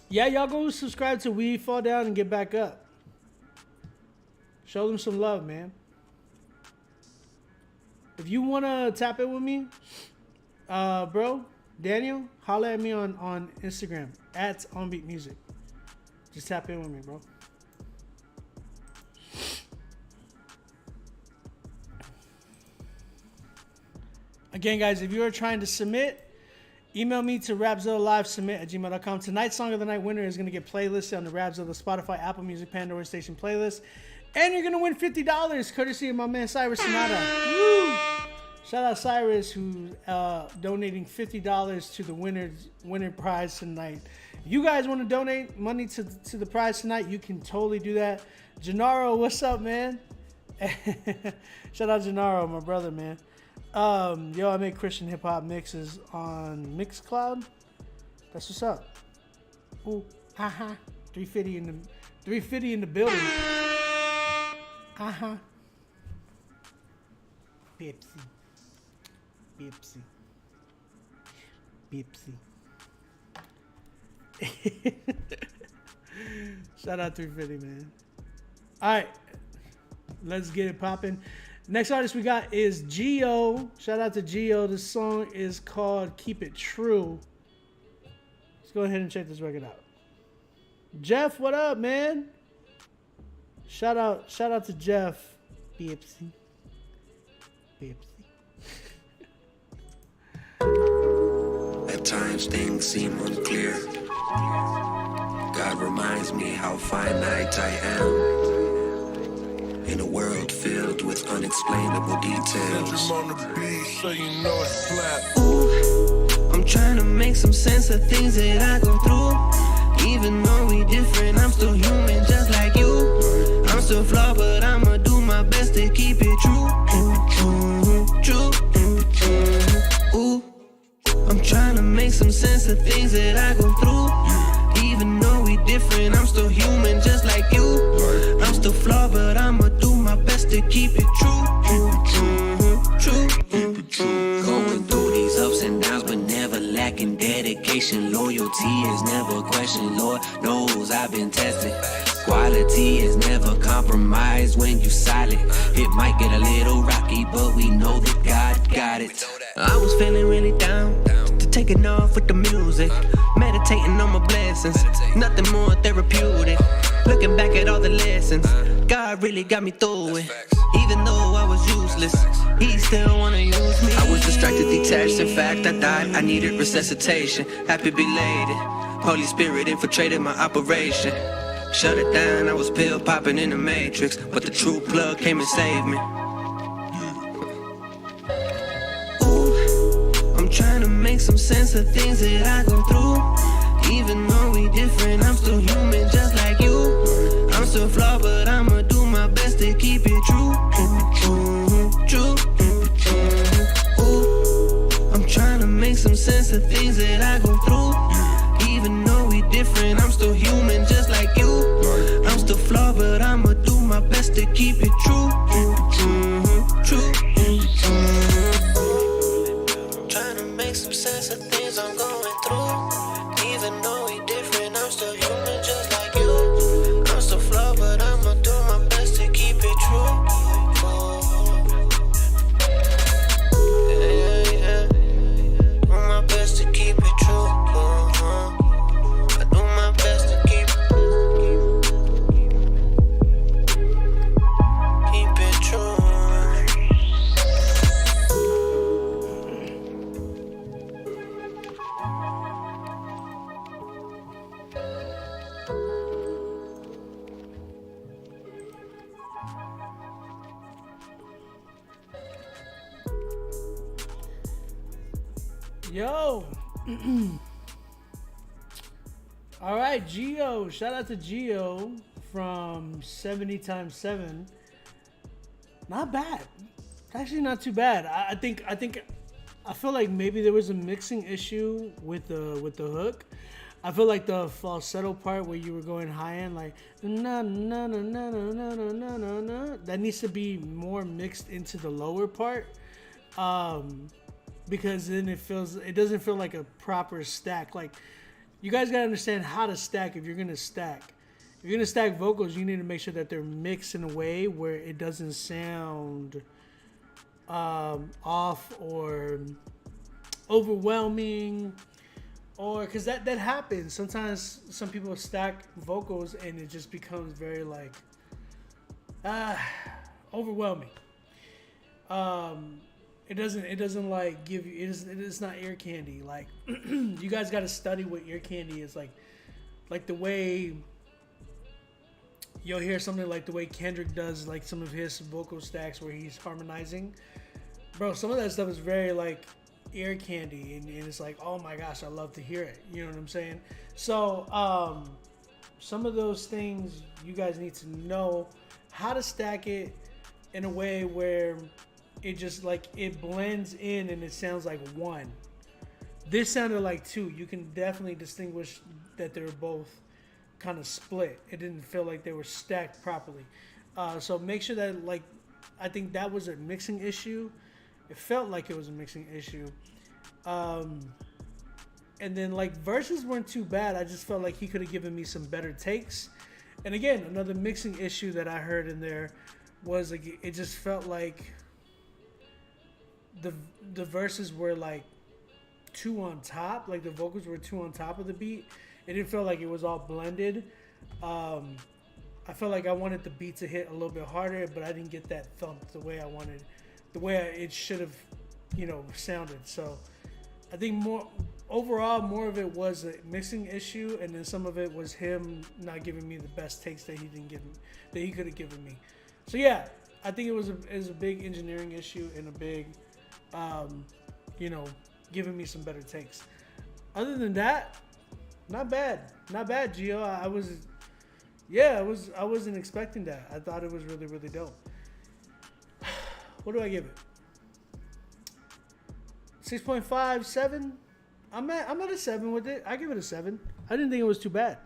Yeah, y'all go subscribe to We Fall Down and Get Back Up. Show them some love, man. If you want to tap in with me, bro, Daniel, holla at me on Instagram at OnBeatMusic. Just tap in with me, bro. Again, guys, if you are trying to submit, email me to rapzillalivesubmit@gmail.com. Tonight's Song of the Night winner is going to get playlisted on the Rapzilla, Spotify, Apple Music, Pandora Station playlist. And you're going to win $50 courtesy of my man Cyrus Sonata. Woo! Shout out Cyrus, who's donating $50 to the winner prize tonight. If you guys want to donate money to the prize tonight, you can totally do that. Gennaro, what's up, man? Shout out Gennaro, my brother, man. Yo, I make Christian hip hop mixes on Mixcloud. That's what's up. Ooh, haha. 350 in the building. Haha. Pepsi. Shout out 350, man. All right, let's get it popping. Next artist we got is Gio. Shout out to Gio. This song is called Keep It True. Let's go ahead and check this record out. Jeff, what up, man? Shout out to Jeff. Pepsi. At times things seem unclear. God reminds me how finite I am in a world filled with unexplainable details. Ooh, I'm trying to make some sense of things that I go through. Even though we different, I'm still human just like you. I'm still flawed, but I'ma do my best to keep it true. True. Ooh, I'm trying to make some sense of things that I go through. Even though we different, I'm still human just like you. I'm still flawed, but I'ma do my best to keep it true. True. Going through these ups and downs, but never lacking dedication. Loyalty is never questioned. Lord knows I've been tested. Quality is never compromised when you silent. It might get a little rocky, but we know that God got it. I was feeling really down, to taking off with the music, meditating on my blessings, nothing more therapeutic. Looking back at all the lessons, God really got me through it. Even though I was useless, He still wanna use me. I was distracted, detached, in fact I died, I needed resuscitation. Happy belated, Holy Spirit infiltrated my operation. Shut it down, I was pill popping in the matrix, but the true plug came and saved me. Ooh, I'm trying to make some sense of things that I go through. Even though we different, I'm still human just like you. I'm still flawed, but I'ma do my best to keep it true. True. Ooh, I'm trying to make some sense of things that I go through. Even though we different, I'm still human just like you. I'm still flawed, but I'ma do my best to keep it true. True. Trying to make some sense of things I'm going through. Even though we different, I'm still human just like you. I'm still flawed, but I'ma do my best to keep it true. Yeah. Do my best to keep it true. I do my best to keep it true. Yo. All right, Gio. Shout out to Gio from 70 times 7. Not bad. Actually, not too bad. I feel like maybe there was a mixing issue with the hook. I feel like the falsetto part where you were going high end, like na na na na na na na na na, that needs to be more mixed into the lower part. Because then it doesn't feel like a proper stack. Like, you guys gotta understand how to stack if you're gonna stack. If you're gonna stack vocals, you need to make sure that they're mixed in a way where it doesn't sound off or overwhelming, or because that happens. Sometimes some people stack vocals and it just becomes very like overwhelming. It doesn't like give you, it's not ear candy. Like, you guys got to study what ear candy is like the way you'll hear something like the way Kendrick does, like some of his vocal stacks where he's harmonizing. Bro, some of that stuff is very like ear candy, and it's like, oh my gosh, I love to hear it. You know what I'm saying? So some of those things you guys need to know how to stack it in a way where it just like it blends in and it sounds like one. This sounded like two. You can definitely distinguish that they were both kind of split. It didn't feel like they were stacked properly. So make sure that, like, I think that was a mixing issue. It felt like it was a mixing issue. And then, like, verses weren't too bad. I just felt like he could have given me some better takes. And again, another mixing issue that I heard in there was, like, it just felt like the verses were, like, two on top. Like, the vocals were two on top of the beat. It didn't feel like it was all blended. I felt like I wanted the beat to hit a little bit harder, but I didn't get that thump the way I wanted, the way it should have, sounded. So I think overall, more of it was a mixing issue, and then some of it was him not giving me the best takes that he could have given me. So yeah, I think it was a big engineering issue and a big, giving me some better takes. Other than that, not bad, Gio. I wasn't expecting that. I thought it was really, really dope. What do I give it? 6.5, 7. I'm at a 7 with it. I give it a 7. I didn't think it was too bad.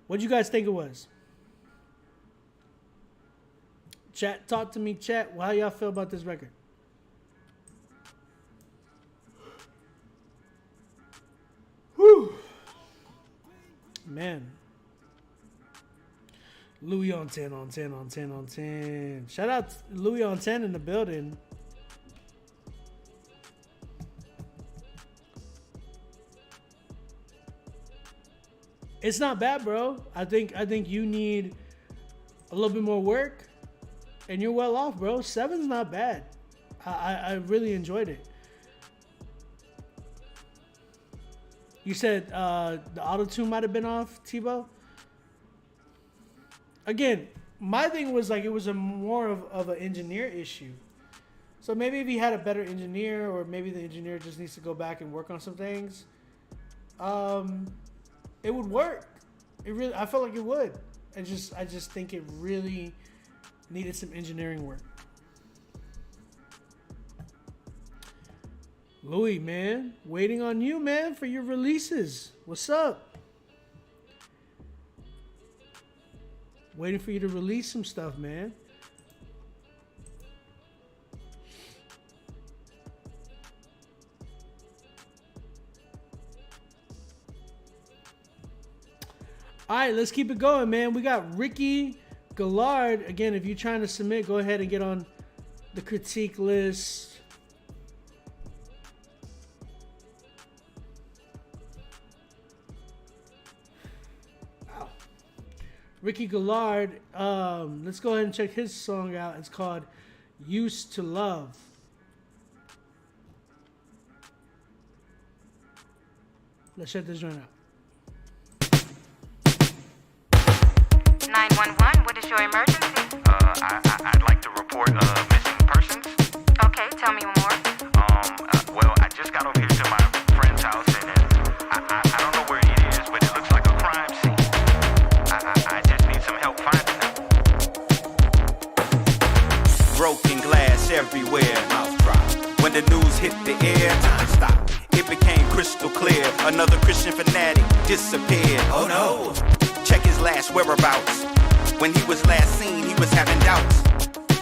What'd you guys think it was? Chat, talk to me, chat. How y'all feel about this record? Whew. Man. Louis on 10, on 10, on 10, on 10. Shout out to Louis on 10 in the building. It's not bad, bro. I think you need a little bit more work, and you're well off, bro. 7's not bad. I really enjoyed it. You said the auto-tune might have been off, Tebow? Again, my thing was like it was more of an engineer issue. So maybe if he had a better engineer, or maybe the engineer just needs to go back and work on some things, it would work. I felt like it would. I just think it really needed some engineering work. Louis, man, waiting on you, man, for your releases. What's up? Waiting for you to release some stuff, man. All right, let's keep it going, man. We got Ricky Gallard. Again, if you're trying to submit, go ahead and get on the critique list. Ricky Gallard, let's go ahead and check his song out. It's called Used to Love. Let's check this joint out. 911, what is your emergency? I'd like to report missing persons. Okay, tell me more. Well, I just got over here to my friend's house, and I don't know where it is, but it looks like a crime scene. I just need some help finding them. Broken glass everywhere, mouth drop. When the news hit the air, time stopped. It became crystal clear. Another Christian fanatic disappeared. Oh no! Check his last whereabouts. When he was last seen, he was having doubts.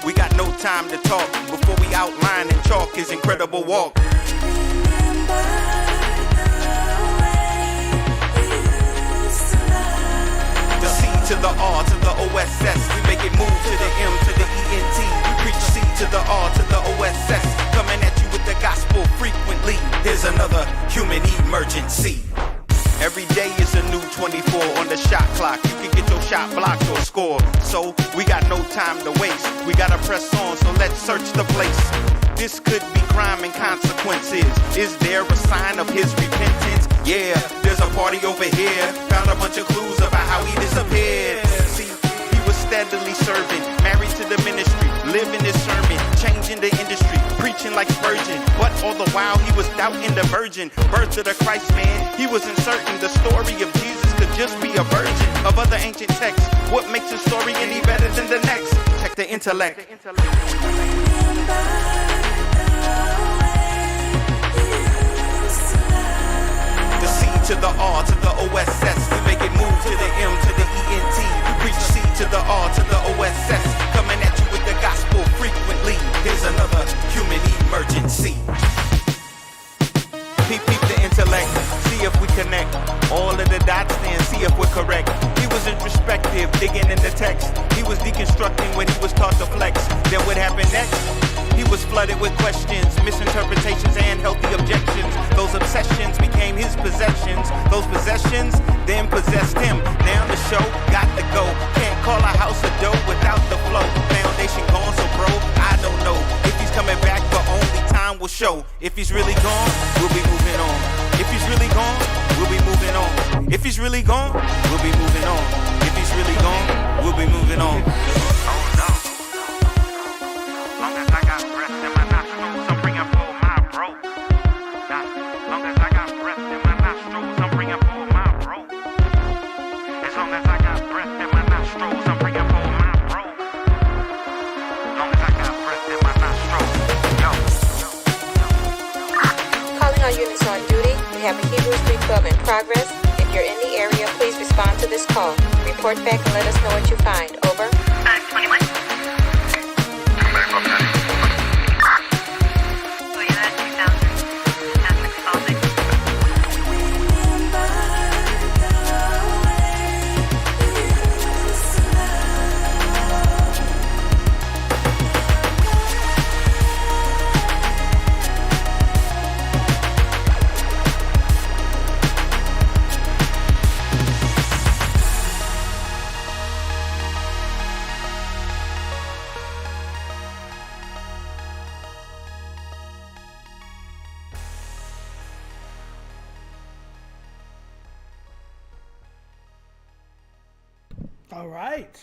We got no time to talk before we outline and chalk his incredible walk. The C to the R to the OSS. We make it move to the M to the ENT. We preach C to the R to the OSS. Coming at you with the gospel frequently. Here's another human emergency. Every day is a new 24 on the shot clock. You can get your shot blocked or score. So we got no time to waste. We gotta press on, so let's search the place. This could be crime and consequences. Is there a sign of his repentance? Yeah, there's a party over here. Found a bunch of clues about how he disappeared. See, he was steadily serving, married to the ministry, living his sermon, changing the industry, preaching like Spurgeon. But all the while he was doubting the virgin birth of the Christ man. He wasn't certain the story of Jesus could just be a version of other ancient texts. What makes a story any better than the next? Check the intellect. The C to the R to the OSS. We make it move to the M to the ENT. We preach C to the R to the OSS. Coming at you with the gospel frequently. Here's another human emergency. Peep the intellect, see if we connect. All of the dots, then see if we're correct. He was introspective, digging in the text. He was deconstructing when he was taught to flex. Then what happened next? He was flooded with questions, misinterpretations, and healthy objections. Those obsessions became his possessions. Those possessions then possessed him. Now the show got to go. Can't call a house a dough without the flow. Foundation gone, so bro, I don't know if he's coming back, but only time will show. If he's really gone, we'll be moving on. If he's really gone, we'll be moving on. If he's really gone, we'll be moving on. If he's really gone, we'll be moving on. Oh no. Long as I got breath in my nostrils, I'm bringing for my bro. Long as I got breath in my nostrils, I'm bringing for my bro. As long as I got breath in my nostrils, I'm bringing for my bro. Long as I got breath in my nostrils, yo. Calling all units on duty. We have a Hebrews 3:12 in progress. If you're in the area, please respond to this call. Report back and let us know what you find. Over. 521. All right.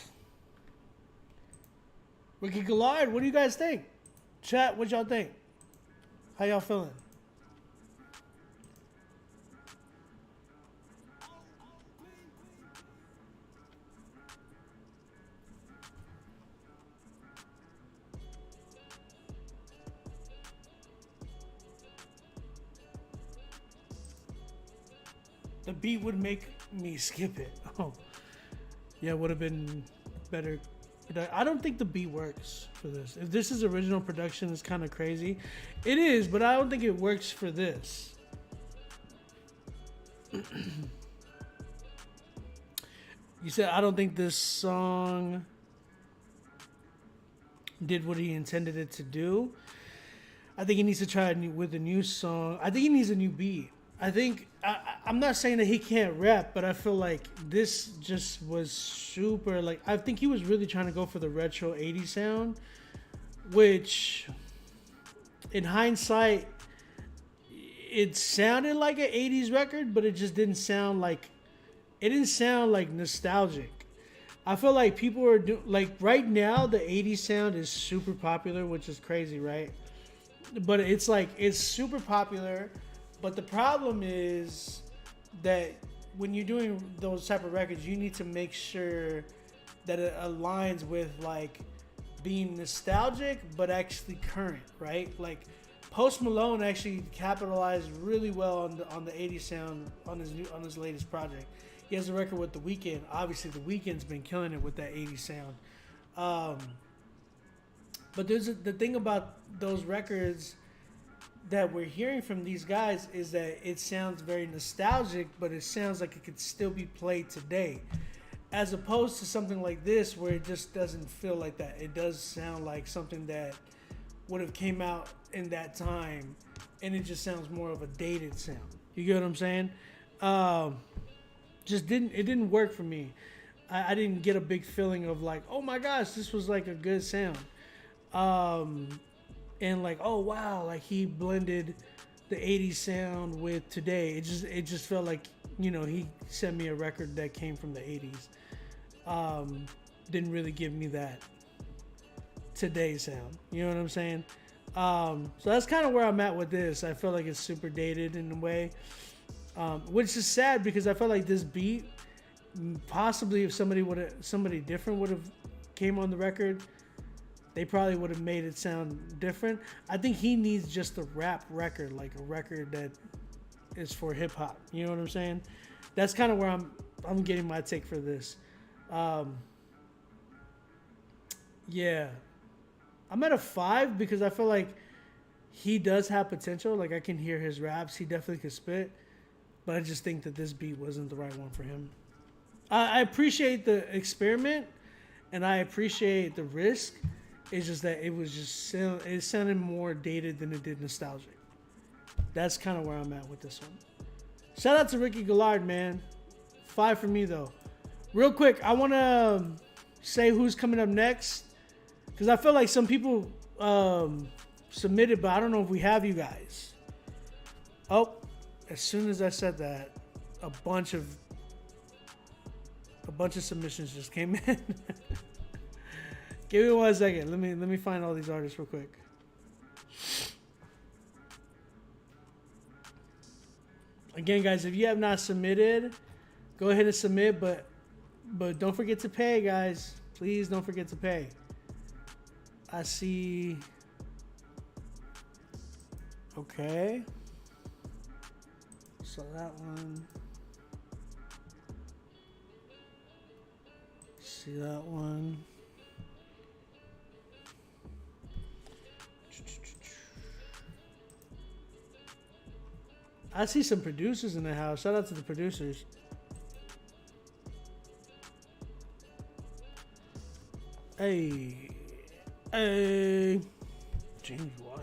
We can collide. What do you guys think? Chat, what y'all think? How y'all feeling? The beat would make me skip it. Oh. Yeah, it would have been better. I don't think the beat works for this. If this is original production, it's kind of crazy. It is, but I don't think it works for this. You said, I don't think this song did what he intended it to do. I think he needs to try it with a new song. I think he needs a new beat. I think, I'm not saying that he can't rap, but I feel like this just was super, like, I think he was really trying to go for the retro 80s sound, which, in hindsight, it sounded like an 80s record, but it just didn't sound like, nostalgic. I feel like people are like, right now, the 80s sound is super popular, which is crazy, right? But it's like, it's super popular. But the problem is that when you're doing those type of records, you need to make sure that it aligns with like being nostalgic, but actually current, right? Like Post Malone actually capitalized really well on the 80s sound on his latest project. He has a record with The Weeknd. Obviously, The Weeknd's been killing it with that 80s sound. But the thing about those records that we're hearing from these guys is that it sounds very nostalgic, but it sounds like it could still be played today, as opposed to something like this where it just doesn't feel like that. It does sound like something that would have came out in that time, and it just sounds more of a dated sound. You get what I'm saying? It didn't work for me. I didn't get a big feeling of like, oh my gosh, this was like a good sound. And like, oh wow, like he blended the 80s sound with today. It just felt like, you know, he sent me a record that came from the 80s. Didn't really give me that today sound. You know what I'm saying? So that's kind of where I'm at with this. I feel like it's super dated in a way, which is sad because I felt like this beat, possibly if somebody different would have came on the record, they probably would have made it sound different. I think he needs just a rap record, like a record that is for hip hop. You know what I'm saying? That's kind of where I'm getting my take for this. Yeah, I'm at a 5 because I feel like he does have potential. Like I can hear his raps. He definitely could spit, but I just think that this beat wasn't the right one for him. I appreciate the experiment and I appreciate the risk. It's just that it sounded more dated than it did nostalgic. That's kind of where I'm at with this one. Shout out to Ricky Gillard, man. 5 for me though. Real quick, I want to say who's coming up next because I feel like some people submitted, but I don't know if we have you guys. Oh, as soon as I said that, a bunch of submissions just came in. Give me 1 second. Let me find all these artists real quick. Again, guys, if you have not submitted, go ahead and submit, but don't forget to pay, guys. Please don't forget to pay. I see. Okay. So that one. See that one. I see some producers in the house. Shout out to the producers. Hey. James White.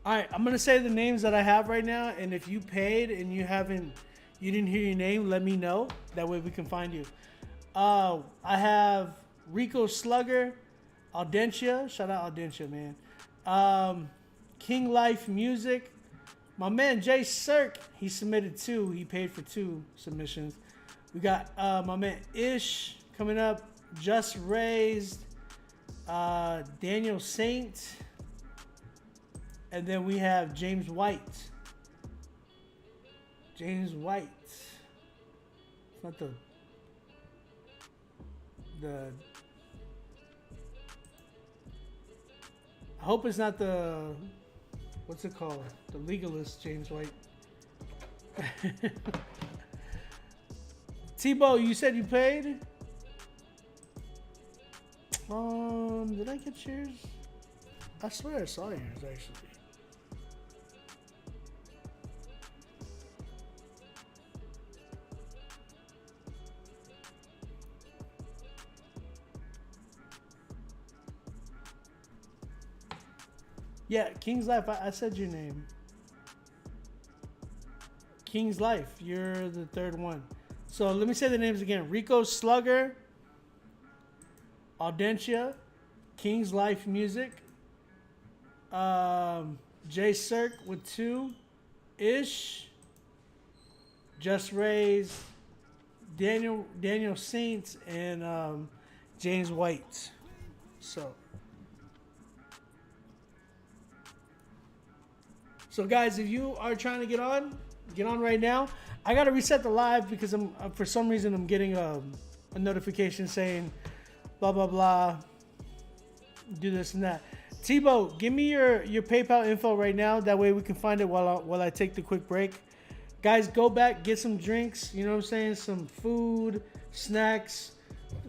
All right, I'm gonna say the names that I have right now, and if you paid and you didn't hear your name, let me know. That way we can find you. I have Rico Slugger, Audentia. Shout out Audentia, man. King Life Music. My man Jay Cirque, he submitted 2. He paid for 2 submissions. We got my man Ish coming up. Just Raised. Daniel Saint. And then we have James White. James White. It's not the I hope it's not the, what's it called? The legalist James White. Tebow, you said you paid? Did I get yours? I swear I saw yours actually. Yeah, King's Life, I said your name. King's Life, you're the 3rd one. So let me say the names again. Rico Slugger, Audentia, King's Life Music, Jay Cirque with 2, Ish, Just Raised, Daniel Saints, and James White. So guys, if you are trying to get on right now. I gotta reset the live because for some reason I'm getting a notification saying blah blah blah. Do this and that. Tebow, give me your PayPal info right now. That way we can find it while I take the quick break. Guys, go back, get some drinks. You know what I'm saying? Some food, snacks.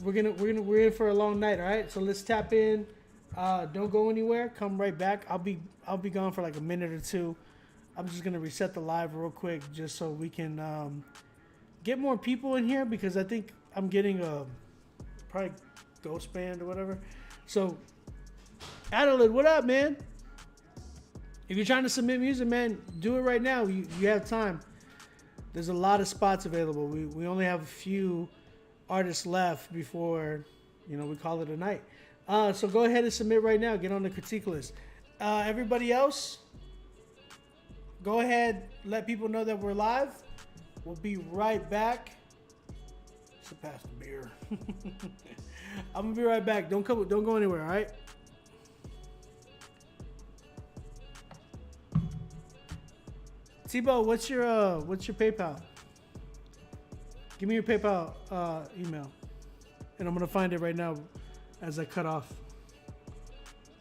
We're in for a long night. All right. So let's tap in. Don't go anywhere. Come right back. I'll be gone for like a minute or 2. I'm just gonna reset the live real quick just so we can get more people in here because I think I'm getting probably ghost band or whatever. So, Adelaide, what up, man? If you're trying to submit music, man, do it right now. You have time. There's a lot of spots available. We only have a few artists left before we call it a night. So go ahead and submit right now. Get on the critique list. Everybody else, go ahead. Let people know that we're live. We'll be right back. Surpass the beer. I'm gonna be right back. Don't go anywhere. All right. Tebow, what's your PayPal? Give me your PayPal email, and I'm gonna find it right now as I cut off.